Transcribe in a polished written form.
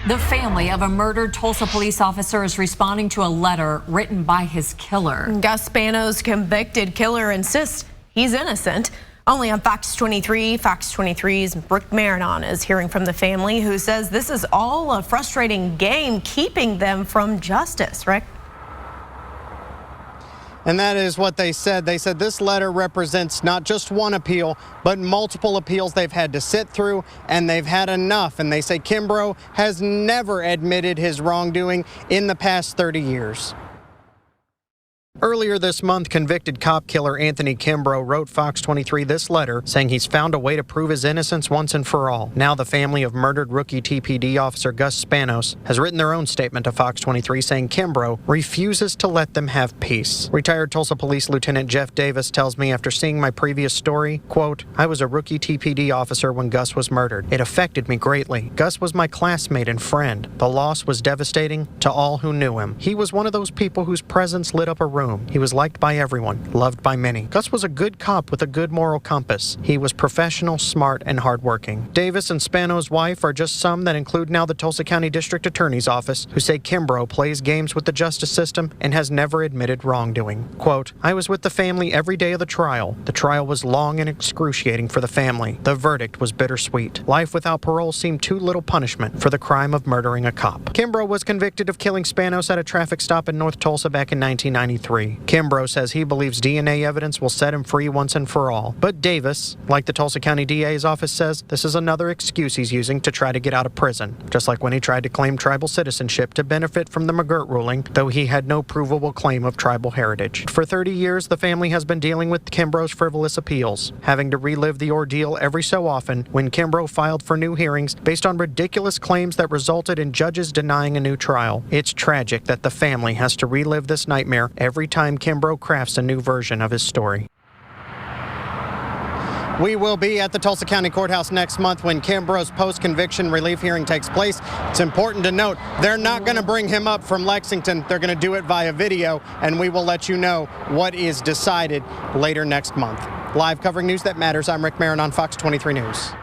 The family of a murdered Tulsa police officer is responding to a letter written by his killer. Gus Spanos, convicted killer, insists he's innocent. Only on Fox 23, Fox 23's Rick Marinon is hearing from the family, who says this is all a frustrating game keeping them from justice. Rick? And that is what they said. They said this letter represents not just one appeal, but multiple appeals they've had to sit through, and they've had enough. And they say Kimbrough has never admitted his wrongdoing in the past 30 years. Earlier this month, convicted cop killer Anthony Kimbrough wrote Fox 23 this letter saying he's found a way to prove his innocence once and for all. Now the family of murdered rookie TPD officer Gus Spanos has written their own statement to Fox 23 saying Kimbrough refuses to let them have peace. Retired Tulsa Police Lieutenant Jeff Davis tells me after seeing my previous story, quote, "I was a rookie TPD officer when Gus was murdered. It affected me greatly. Gus was my classmate and friend. The loss was devastating to all who knew him. He was one of those people whose presence lit up a room. He was liked by everyone, loved by many. Gus was a good cop with a good moral compass. He was professional, smart, and hardworking." Davis and Spanos' wife are just some that include now the Tulsa County District Attorney's Office, who say Kimbrough plays games with the justice system and has never admitted wrongdoing. Quote, "I was with the family every day of the trial. The trial was long and excruciating for the family. The verdict was bittersweet. Life without parole seemed too little punishment for the crime of murdering a cop." Kimbrough was convicted of killing Spanos at a traffic stop in North Tulsa back in 1993. Kimbrough says he believes DNA evidence will set him free once and for all. But Davis, like the Tulsa County DA's office, says this is another excuse he's using to try to get out of prison, just like when he tried to claim tribal citizenship to benefit from the McGirt ruling, though he had no provable claim of tribal heritage. For 30 years, the family has been dealing with Kimbrough's frivolous appeals, having to relive the ordeal every so often when Kimbrough filed for new hearings based on ridiculous claims that resulted in judges denying a new trial. It's tragic that the family has to relive this nightmare every time Kimbrough crafts a new version of his story. We will be at the Tulsa County Courthouse next month when Kimbrough's post-conviction relief hearing takes place. It's important to note they're not going to bring him up from Lexington. They're going to do it via video, and we will let you know what is decided later next month. Live covering news that matters, I'm Rick Marinon, Fox 23 News.